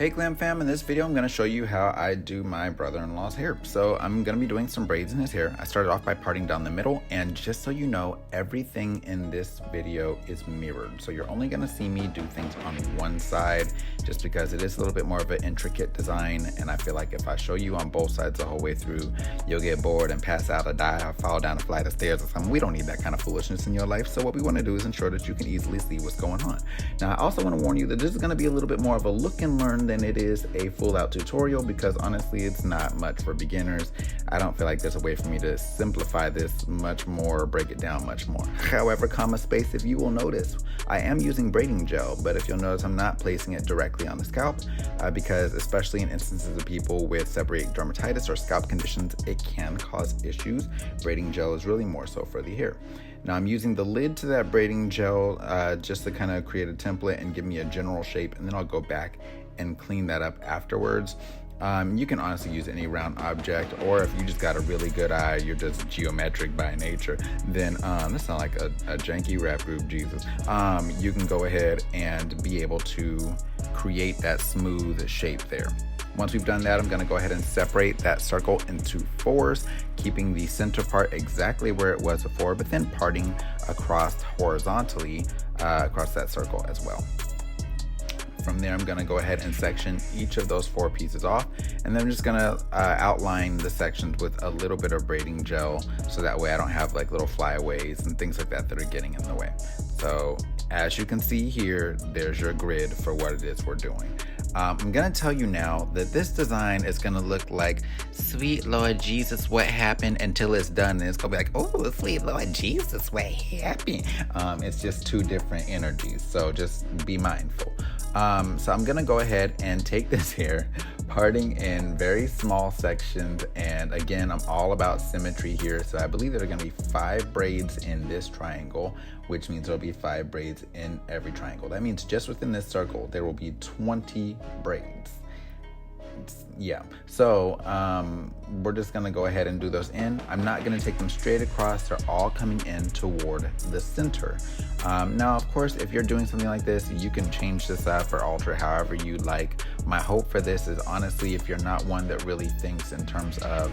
Hey GlamFam, in this video I'm going to show you how I do my brother-in-law's hair. So I'm going to be doing some braids in his hair. I started off by parting down the middle, and just so you know, everything in this video is mirrored. So you're only going to see me do things on one side just because it is a little bit more of an intricate design, and I feel like if I show you on both sides the whole way through, you'll get bored and pass out or die or fall down a flight of stairs or something. We don't need that kind of foolishness in your life, so what we want to do is ensure that you can easily see what's going on. Now I also want to warn you that this is going to be a little bit more of a look and learn than it is a full-out tutorial, because honestly it's not much for beginners. I don't feel like there's a way for me to simplify this much more or break it down much more. However, comma space, if you will notice, I am using braiding gel, but if you'll notice, I'm not placing it directly on the scalp because especially in instances of people with seborrheic dermatitis or scalp conditions, it can cause issues. Braiding gel is really more so for the hair. Now I'm using the lid to that braiding gel just to kind of create a template and give me a general shape, and then I'll go back and clean that up afterwards. You can honestly use any round object, or if you just got a really good eye, you're just geometric by nature, then this sounds like a janky rap group, Jesus. You can go ahead and be able to create that smooth shape there. Once we've done that, I'm going to go ahead and separate that circle into fours, keeping the center part exactly where it was before, but then parting across horizontally across that circle as well. From there, I'm going to go ahead and section each of those four pieces off, and then I'm just going to outline the sections with a little bit of braiding gel, so that way I don't have like little flyaways and things like that that are getting in the way. So as you can see here, there's your grid for what it is we're doing. I'm going to tell you now that this design is going to look like sweet Lord Jesus, what happened, until it's done, and it's going to be like, oh, sweet Lord Jesus, what happened? It's just two different energies, so just be mindful. So I'm gonna go ahead and take this hair, parting in very small sections, and again, I'm all about symmetry here, so I believe there are gonna be 5 braids in this triangle, which means there'll be 5 braids in every triangle. That means just within this circle there will be 20 braids. Yeah, so we're just gonna go ahead and do those in. I'm not gonna take them straight across, they're all coming in toward the center. Now of course, if you're doing something like this, you can change this up or alter however you like. My hope for this is honestly, if you're not one that really thinks in terms of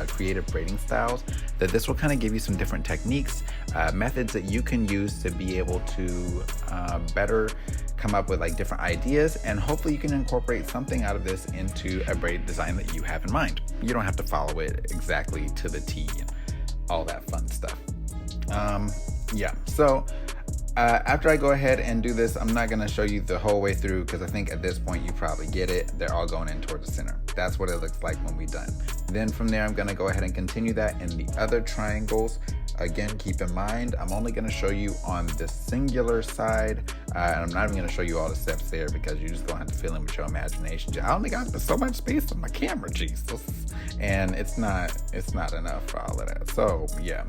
creative braiding styles, that this will kind of give you some different techniques, methods that you can use to be able to better come up with like different ideas, and hopefully you can incorporate something out of this into a braid design that you have in mind. You don't have to follow it exactly to the T and all that fun stuff. Yeah, so after I go ahead and do this, I'm not going to show you the whole way through because I think at this point you probably get it. They're all going in towards the center. That's what it looks like when we're done. Then from there, I'm going to go ahead and continue that in the other triangles. Again, keep in mind, I'm only going to show you on the singular side, and I'm not even going to show you all the steps there because you're just going to have to fill in with your imagination. I only got so much space on my camera, Jesus, and it's not enough for all of that. So yeah,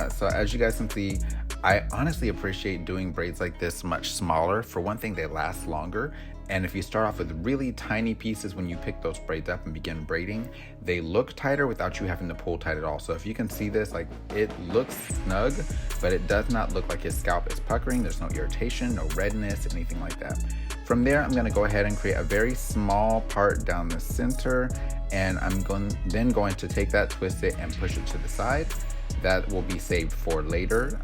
so as you guys can see, I honestly appreciate doing braids like this much smaller. For one thing, they last longer. And if you start off with really tiny pieces, when you pick those braids up and begin braiding, they look tighter without you having to pull tight at all. So if you can see this, like it looks snug, but it does not look like his scalp is puckering. There's no irritation, no redness, anything like that. From there, I'm gonna go ahead and create a very small part down the center, and I'm then going to take that, twist it, and push it to the side. That will be saved for later.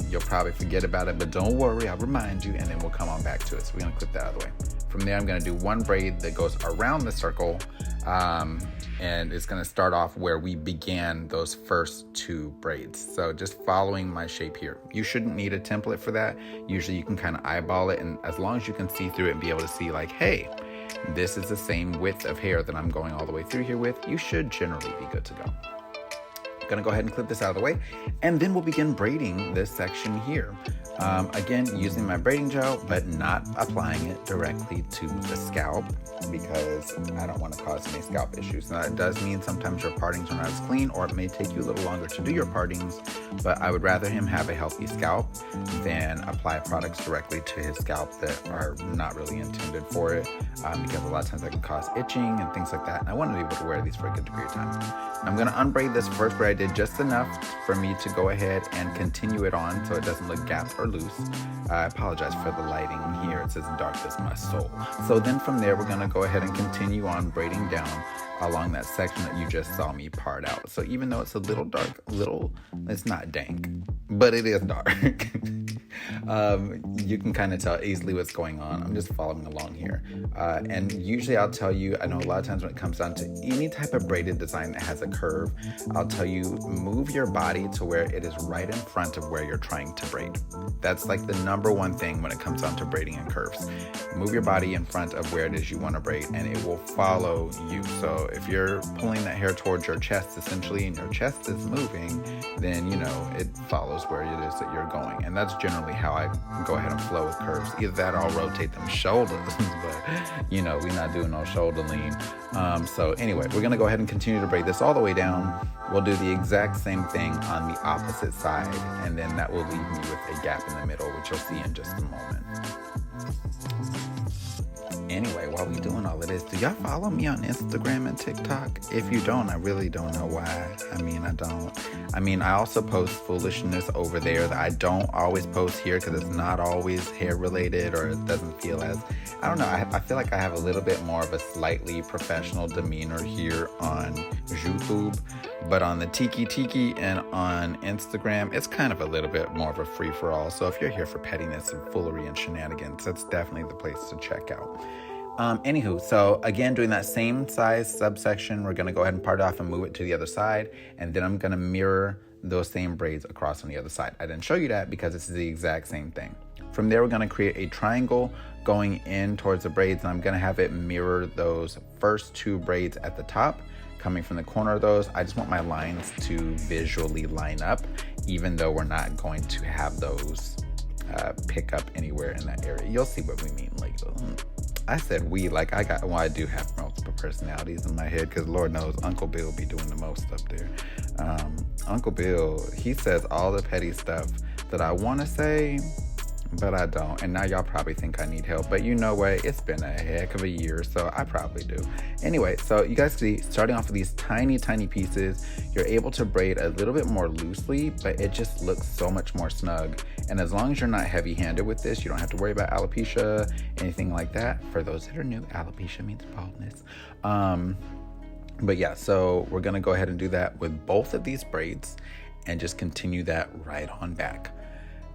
You'll probably forget about it, but don't worry, I'll remind you, and then we'll come on back to it. So we're gonna clip that out of the way. From there, I'm gonna do one braid that goes around the circle, and it's gonna start off where we began those first 2 braids. So just following my shape here. You shouldn't need a template for that. Usually you can kind of eyeball it, and as long as you can see through it and be able to see like, hey, this is the same width of hair that I'm going all the way through here with, you should generally be good to go. Gonna go ahead and clip this out of the way, and then we'll begin braiding this section here. Again, using my braiding gel, but not applying it directly to the scalp because I don't want to cause any scalp issues. Now, it does mean sometimes your partings are not as clean, or it may take you a little longer to do your partings, but I would rather him have a healthy scalp than apply products directly to his scalp that are not really intended for it, because a lot of times that can cause itching and things like that, and I want to be able to wear these for a good degree of time. I'm going to unbraid this first braid I braided just enough for me to go ahead and continue it on so it doesn't look gapped or loose. I apologize for the lighting here. It's as dark as my soul. So then from there, we're gonna go ahead and continue on braiding down along that section that you just saw me part out. So even though it's a little dark, it's not dank, but it is dark. You can kind of tell easily what's going on. I'm just following along here. And usually I'll tell you, I know a lot of times when it comes down to any type of braided design that has a curve, I'll tell you, move your body to where it is right in front of where you're trying to braid. That's like the number one thing when it comes down to braiding and curves. Move your body in front of where it is you want to braid, and it will follow you. So if you're pulling that hair towards your chest, essentially, and your chest is moving, then, you know, it follows where it is that you're going. And that's generally how I go ahead and flow with curves. Either that or I'll rotate them shoulders, but, you know, we're not doing no shoulder lean. So anyway, we're going to go ahead and continue to braid this all the way down. We'll do the exact same thing on the opposite side, and then that will leave me with a gap in the middle, which you'll see in just a moment. Anyway, while we doing all of this, do y'all follow me on Instagram and TikTok? If you don't, I really don't know why. I also post foolishness over there that I don't always post here because it's not always hair related, or it doesn't feel as, I don't know, I feel like I have a little bit more of a slightly professional demeanor here on YouTube, but on the Tiki and on Instagram, it's kind of a little bit more of a free-for-all. So if you're here for pettiness and foolery and shenanigans, that's definitely the place to check out. Anywho, so again, doing that same size subsection, we're going to go ahead and part it off and move it to the other side, and then I'm going to mirror those same braids across on the other side. I didn't show you that because this is the exact same thing. From there, we're going to create a triangle going in towards the braids, and I'm going to have it mirror those first two braids at the top. Coming from the corner of those, I just want my lines to visually line up, even though we're not going to have those pick up anywhere in that area. You'll see what we mean later. I said we, like I do have multiple personalities in my head, because Lord knows Uncle Bill be doing the most up there. Uncle Bill, he says all the petty stuff that I want to say, but I don't. And now y'all probably think I need help, but you know what? It's been a heck of a year, so I probably do. Anyway, so you guys see, starting off with these tiny pieces, you're able to braid a little bit more loosely, but it just looks so much more snug. And as long as you're not heavy-handed with this, you don't have to worry about alopecia, anything like that. For those that are new, alopecia means baldness. But yeah, so we're gonna go ahead and do that with both of these braids and just continue that right on back.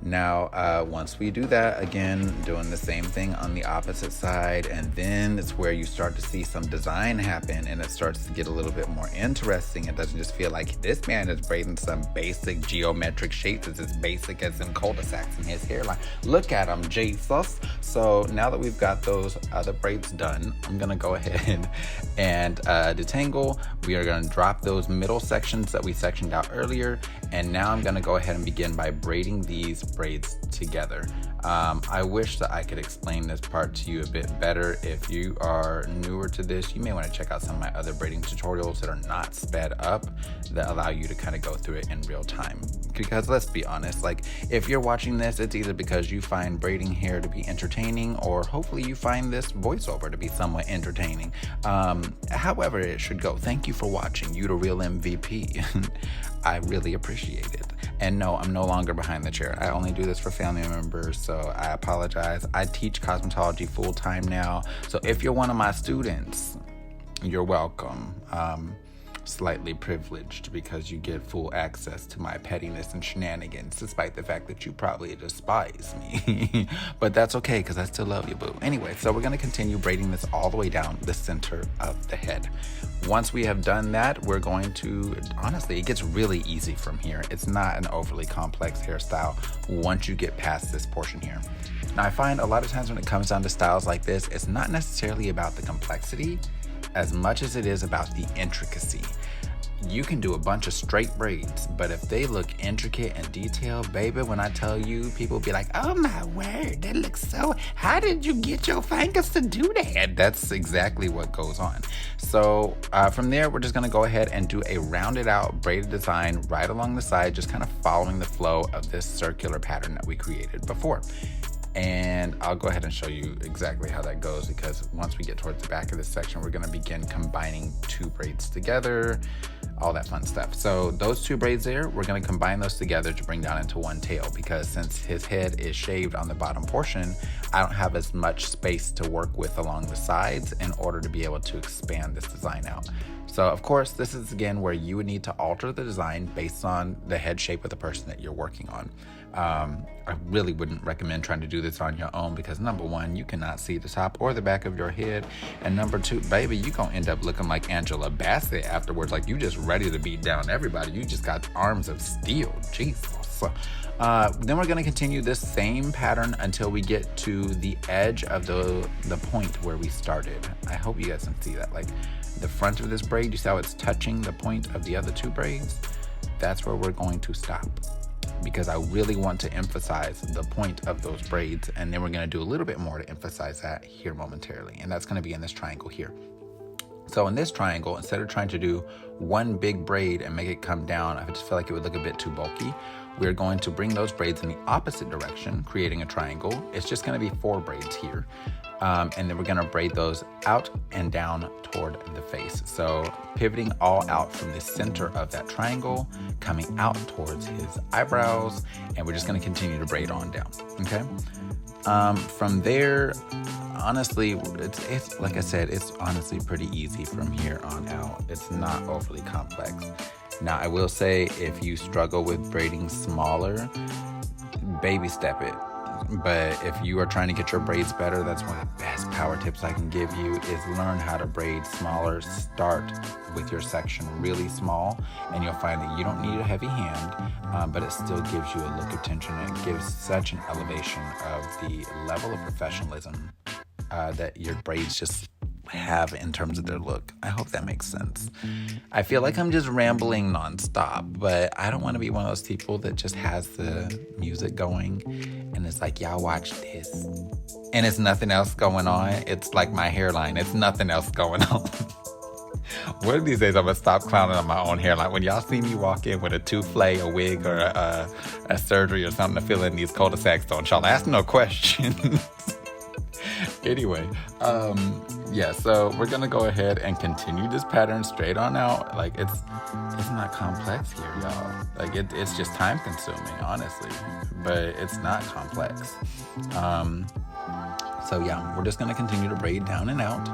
Now, once we do that, again, doing the same thing on the opposite side, and then it's where you start to see some design happen, and it starts to get a little bit more interesting. It doesn't just feel like this man is braiding some basic geometric shapes. It's as basic as some cul-de-sacs in his hairline. Look at him, Jesus. So now that we've got those other braids done, I'm gonna go ahead and detangle. We are gonna drop those middle sections that we sectioned out earlier, and now I'm gonna go ahead and begin by braiding these braids together. I wish that I could explain this part to you a bit better. If you are newer to this, you may want to check out some of my other braiding tutorials that are not sped up, that allow you to kind of go through it in real time. Because let's be honest, like, if you're watching this, it's either because you find braiding hair to be entertaining, or hopefully you find this voiceover to be somewhat entertaining. However it should go. Thank you for watching. You the real MVP. I really appreciate it. And no, I'm no longer behind the chair. I only do this for family members, so I apologize. I teach cosmetology full-time now, so if you're one of my students, you're welcome. Slightly privileged because you get full access to my pettiness and shenanigans, despite the fact that you probably despise me. But that's okay, because I still love you, boo. Anyway, so we're going to continue braiding this all the way down the center of the head. Once we have done that, we're going to, honestly, it gets really easy from here. It's not an overly complex hairstyle once you get past this portion here. Now, I find a lot of times when it comes down to styles like this, it's not necessarily about the complexity as much as it is about the intricacy. You can do a bunch of straight braids, but if they look intricate and detailed, baby, when I tell you, people be like, oh my word, that looks so, how did you get your fingers to do that? That's exactly what goes on. So from there, we're just gonna go ahead and do a rounded out braided design right along the side, just kind of following the flow of this circular pattern that we created before. And I'll go ahead and show you exactly how that goes, because once we get towards the back of this section, we're gonna begin combining two braids together. all that fun stuff. So those two braids there, we're gonna combine those together to bring down into one tail, because since his head is shaved on the bottom portion, I don't have as much space to work with along the sides in order to be able to expand this design out. So of course, this is again where you would need to alter the design based on the head shape of the person that you're working on. I really wouldn't recommend trying to do this on your own, because number one, you cannot see the top or the back of your head, and number two, baby, you gonna end up looking like Angela Bassett afterwards, like you just ready to beat down everybody. You just got arms of steel, Jesus. Then we're gonna continue this same pattern until we get to the edge of the point where we started. I hope you guys can see that, like the front of this braid, you see how it's touching the point of the other two braids? That's where we're going to stop, because I really want to emphasize the point of those braids, and then we're gonna do a little bit more to emphasize that here momentarily, and that's gonna be in this triangle here. So in this triangle, instead of trying to do one big braid and make it come down, I just feel like it would look a bit too bulky. We're going to bring those braids in the opposite direction, creating a triangle. It's just gonna be 4 braids here. And then we're gonna braid those out and down toward the face. So pivoting all out from the center of that triangle, coming out towards his eyebrows, and we're just gonna continue to braid on down, okay? From there, honestly, it's like I said, it's honestly pretty easy from here on out. It's not overly complex. Now, I will say, if you struggle with braiding smaller, baby step it. But if you are trying to get your braids better, that's one of the best power tips I can give you, is learn how to braid smaller. Start with your section really small, and you'll find that you don't need a heavy hand, but it still gives you a look of tension, and it gives such an elevation of the level of professionalism that your braids just have in terms of their look. I hope that makes sense. I feel like I'm just rambling nonstop, but I don't want to be one of those people that just has the music going and it's like, y'all watch this, and it's nothing else going on. It's like my hairline. It's nothing else going on. One of these days, I'm gonna stop clowning on my own hairline. When y'all see me walk in with a toufle, a wig, or a surgery or something to fill in these cul-de-sacs, don't y'all ask no questions. Anyway, yeah, so we're gonna go ahead and continue this pattern straight on out. Like, it's not complex here, y'all. Like, it's just time consuming, honestly, but it's not complex. So yeah, we're just gonna continue to braid down and out.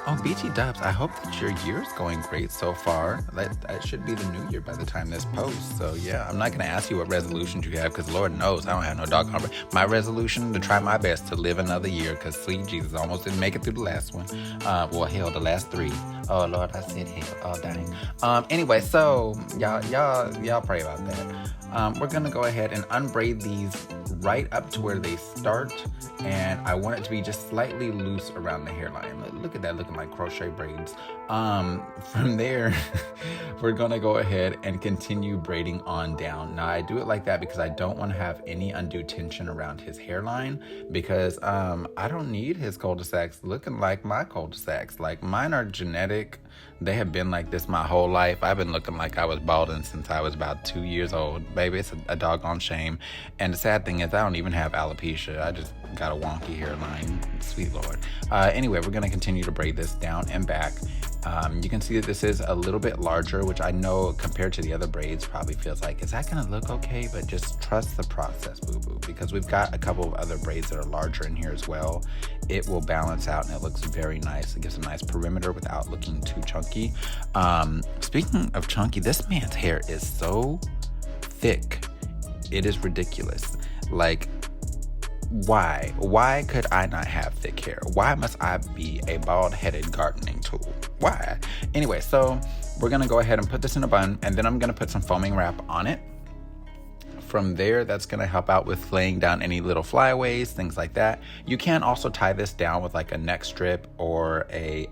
Oh, BT Dubs, I hope that your year's going great so far. That should be the new year by the time this posts. So yeah, I'm not gonna ask you what resolutions you have, because Lord knows I don't have no doggone. My resolution to try my best to live another year, because sweet Jesus, almost didn't make it through the last one. Well, hell, the last 3. Oh Lord, I said hell. Oh dang. Anyway, so y'all pray about that. We're gonna go ahead and unbraid these right up to where they start, and I want it to be just slightly loose around the hairline. Look at that, looking like crochet braids. From there, we're gonna go ahead and continue braiding on down. Now, I do it like that because I don't want to have any undue tension around his hairline, because I don't need his cul-de-sacs looking like my cul-de-sacs. Like, mine are genetic. They have been like this my whole life. I've been looking like I was balding since I was about 2 years old. Baby, it's a doggone shame. And the sad thing is, I don't even have alopecia. I just got a wonky hairline. Sweet Lord. Anyway, we're gonna continue to braid this down and back. You can see that this is a little bit larger, which I know compared to the other braids probably feels like, is that gonna look okay? But just trust the process, boo-boo, because we've got a couple of other braids that are larger in here as well. It will balance out and it looks very nice. It gives a nice perimeter without looking too chunky. Speaking of chunky, this man's hair is so thick. It is ridiculous. Like, why could I not have thick hair? Why must I be a bald-headed gardening tool? Why? Anyway, so we're gonna go ahead and put this in a bun, and then I'm gonna put some foaming wrap on it. From there, that's gonna help out with laying down any little flyaways, things like that. You can also tie this down with like a neck strip or a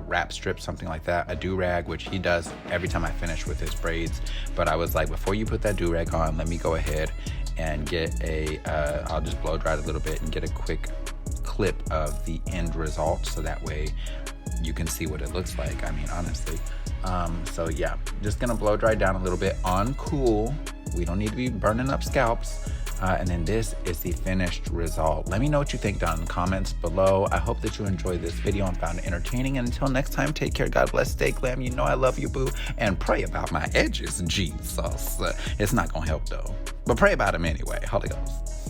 wrap strip, something like that, a do-rag, which he does every time I finish with his braids. But I was like, before you put that do-rag on, let me go ahead and get I'll just blow dry it a little bit and get a quick clip of the end result, so that way you can see what it looks like. I mean, honestly. So yeah, just gonna blow dry down a little bit on cool. We don't need to be burning up scalps. And then this is the finished result. Let me know what you think down in the comments below. I hope that you enjoyed this video and found it entertaining. And until next time, take care. God bless. Stay glam. You know I love you, boo. And pray about my edges, Jesus. It's not gonna help though, but pray about them anyway. Holy Ghost.